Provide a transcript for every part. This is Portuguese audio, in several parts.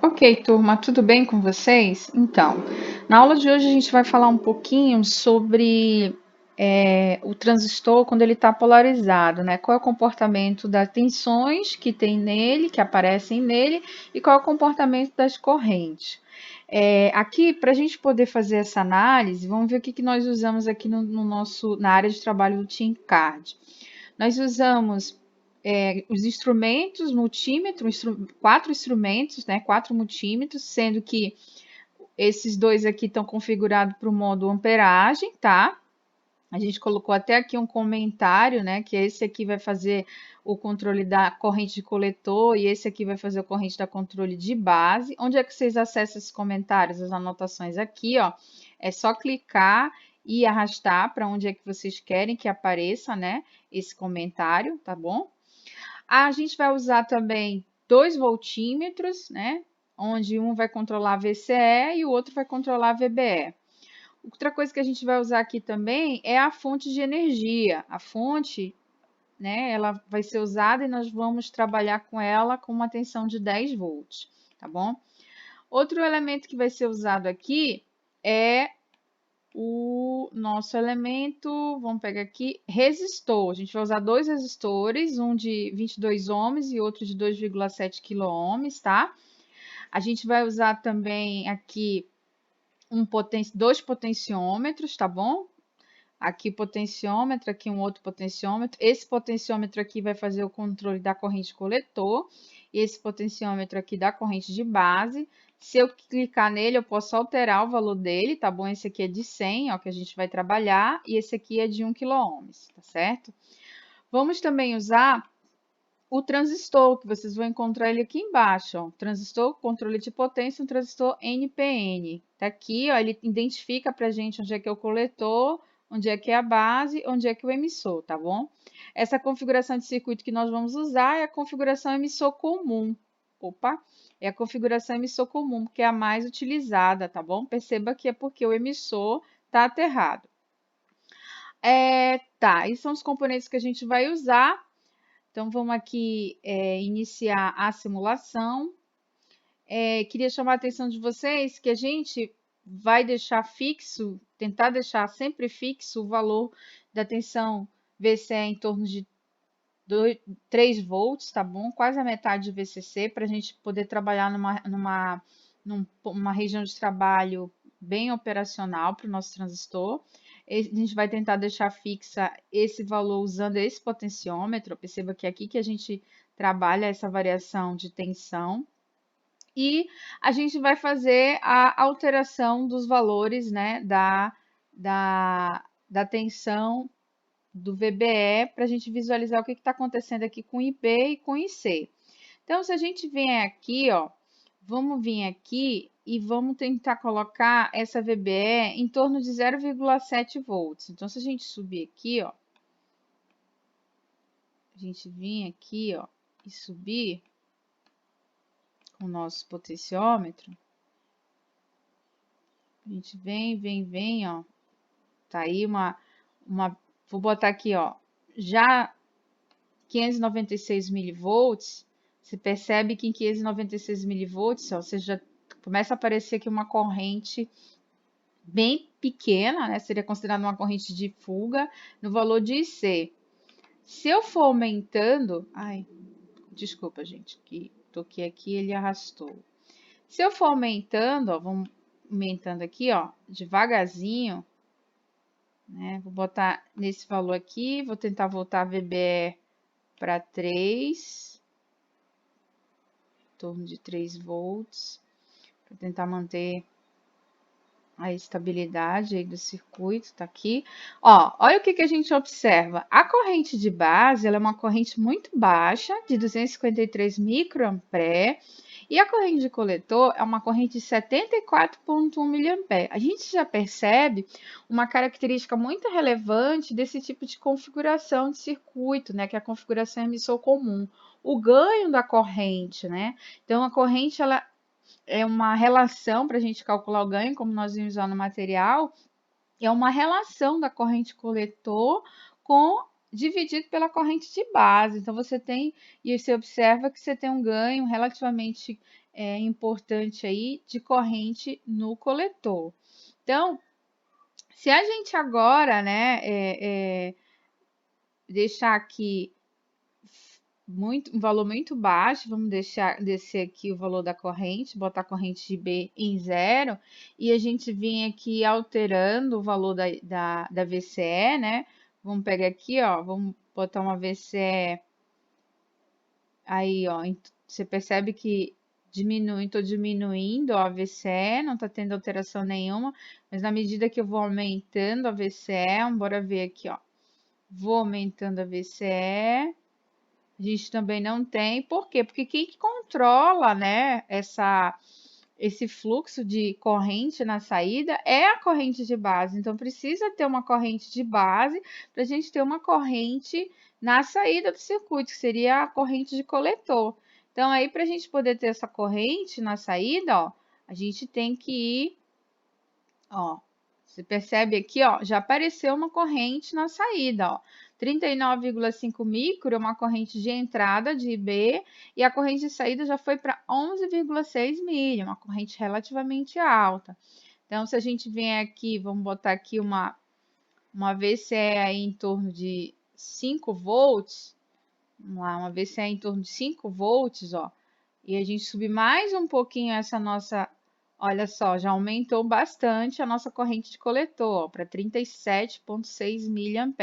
Ok, turma, tudo bem com vocês? Então, na aula de hoje a gente vai falar um pouquinho sobre o transistor quando ele está polarizado, né? Qual é o comportamento das tensões que tem nele, que aparecem nele, e qual é o comportamento das correntes. Aqui, para a gente poder fazer essa análise, vamos ver o que nós usamos aqui na área de trabalho do TeamCard. Nós usamos os instrumentos, multímetro, quatro instrumentos, né, quatro multímetros, sendo que esses dois aqui estão configurados para o modo amperagem, tá? A gente colocou até aqui um comentário, né, que esse aqui vai fazer o controle da corrente de coletor e esse aqui vai fazer a corrente da controle de base. Onde é que vocês acessam esses comentários, as anotações aqui, ó? É só clicar e arrastar para onde é que vocês querem que apareça, né, esse comentário, tá bom? A gente vai usar também dois voltímetros, né? Onde um vai controlar a VCE e o outro vai controlar a VBE. Outra coisa que a gente vai usar aqui também é a fonte de energia. A fonte, né, ela vai ser usada e nós vamos trabalhar com ela com uma tensão de 10 volts, tá bom? Outro elemento que vai ser usado aqui é o nosso elemento, vamos pegar aqui, resistor. A gente vai usar dois resistores, um de 22 ohms e outro de 2,7 quiloohms, tá? A gente vai usar também aqui dois potenciômetros, tá bom? Aqui potenciômetro, aqui um outro potenciômetro. Esse potenciômetro aqui vai fazer o controle da corrente coletor. E esse potenciômetro aqui da corrente de base. Se eu clicar nele, eu posso alterar o valor dele, tá bom? Esse aqui é de 100, ó, que a gente vai trabalhar. E esse aqui é de 1 quiloohms, tá certo? Vamos também usar o transistor, que vocês vão encontrar ele aqui embaixo, ó. Transistor, controle de potência, um transistor NPN. Tá aqui, ó, ele identifica pra gente onde é que é o coletor, onde é que é a base, onde é que é o emissor, tá bom? Essa configuração de circuito que nós vamos usar é a configuração emissor comum. Opa, é a configuração emissor comum, que é a mais utilizada, tá bom? Perceba que é porque o emissor está aterrado. Tá, esses são os componentes que a gente vai usar. Então, vamos aqui iniciar a simulação. Queria chamar a atenção de vocês que a gente vai deixar fixo, tentar deixar sempre fixo o valor da tensão VCE em torno de 3 volts, tá bom? Quase a metade de VCC, para a gente poder trabalhar numa região de trabalho bem operacional para o nosso transistor. A gente vai tentar deixar fixa esse valor usando esse potenciômetro. Perceba que é aqui que a gente trabalha essa variação de tensão. E a gente vai fazer a alteração dos valores, né, da tensão do VBE para a gente visualizar o que está acontecendo aqui com IP e com IC. Então, se a gente vier aqui, ó, vamos vir aqui e vamos tentar colocar essa VBE em torno de 0,7 volts. Então, se a gente subir aqui, ó, a gente vir aqui, ó, e subir com o nosso potenciômetro, a gente vem, ó, tá aí vou botar aqui, ó, já 596 milivolts. Você percebe que em 596 milivolts, ó, você já começa a aparecer aqui uma corrente bem pequena, né? Seria considerada uma corrente de fuga no valor de IC. Se eu for aumentando, desculpa, gente, que toquei aqui, ele arrastou. Se eu for aumentando, ó, vamos aumentando aqui, ó, devagarzinho, né? Vou botar nesse valor aqui, vou tentar voltar a VBE para 3, em torno de 3 volts, para tentar manter a estabilidade aí do circuito, tá aqui. Ó, olha o que a gente observa. A corrente de base, ela é uma corrente muito baixa, de 253 microampere, e a corrente de coletor é uma corrente de 74,1 miliampere. A gente já percebe uma característica muito relevante desse tipo de configuração de circuito, né, que é a configuração emissor comum. O ganho da corrente, né? Então, a corrente, ela é uma relação para a gente calcular o ganho, como nós vimos lá no material, é uma relação da corrente coletor dividido pela corrente de base. Então, você tem, e você observa que você tem um ganho relativamente importante aí de corrente no coletor. Então, se a gente agora, né, deixar aqui um valor muito baixo, vamos descer aqui o valor da corrente, botar a corrente de B em 0, e a gente vem aqui alterando o valor da VCE, né? Vamos pegar aqui, ó, vamos botar uma VCE aí, ó, você percebe que estou diminuindo ó, a VCE, não está tendo alteração nenhuma, mas na medida que eu vou aumentando a VCE, bora ver aqui, ó, vou aumentando a VCE, a gente também não tem. Por quê? Porque quem que controla, né, esse fluxo de corrente na saída é a corrente de base. Então, precisa ter uma corrente de base para a gente ter uma corrente na saída do circuito, que seria a corrente de coletor. Então, aí, para a gente poder ter essa corrente na saída, ó, a gente tem que ir, ó, você percebe aqui, ó, já apareceu uma corrente na saída, ó. 39,5 micro é uma corrente de entrada de IB e a corrente de saída já foi para 11,6 milha, uma corrente relativamente alta. Então, se a gente vem aqui, vamos botar aqui uma VCE aí em torno de 5 volts, vamos lá, uma VCE em torno de 5 volts, ó, e a gente subir mais um pouquinho essa nossa. Olha só, já aumentou bastante a nossa corrente de coletor, para 37,6 mA.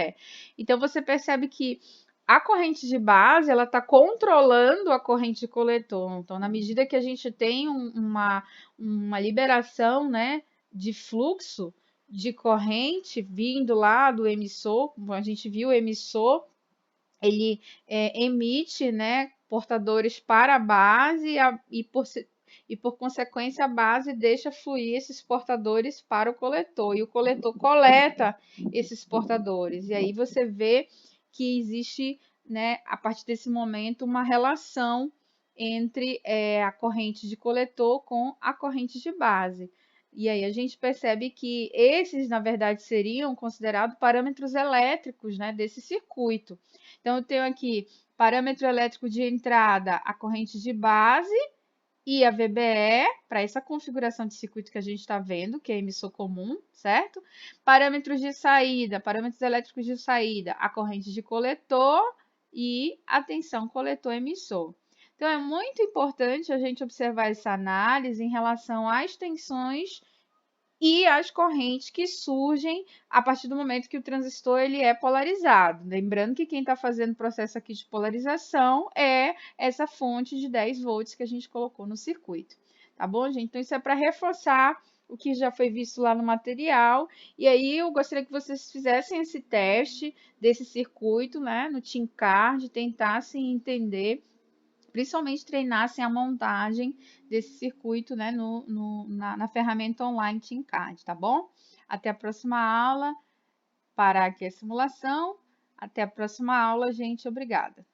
Então, você percebe que a corrente de base, ela está controlando a corrente de coletor. Então, na medida que a gente tem uma liberação, né, de fluxo de corrente vindo lá do emissor, como a gente viu, o emissor ele emite, né, portadores para a base e por consequência a base deixa fluir esses portadores para o coletor e o coletor coleta esses portadores e aí você vê que existe, né, a partir desse momento uma relação entre a corrente de coletor com a corrente de base. E aí a gente percebe que esses, na verdade, seriam considerados parâmetros elétricos, né, desse circuito. Então, eu tenho aqui parâmetro elétrico de entrada, a corrente de base e a VBE, para essa configuração de circuito que a gente está vendo, que é emissor comum, certo? Parâmetros de saída, parâmetros elétricos de saída, a corrente de coletor e a tensão coletor-emissor. Então, é muito importante a gente observar essa análise em relação às tensões e as correntes que surgem a partir do momento que o transistor ele é polarizado. Lembrando que quem está fazendo o processo aqui de polarização é essa fonte de 10 volts que a gente colocou no circuito. Tá bom, gente? Então, isso é para reforçar o que já foi visto lá no material. E aí, eu gostaria que vocês fizessem esse teste desse circuito, né, no TeamCard, tentassem entender, principalmente treinassem a montagem desse circuito, né, na ferramenta online TeamCard, tá bom? Até a próxima aula. Parar aqui a simulação. Até a próxima aula, gente. Obrigada.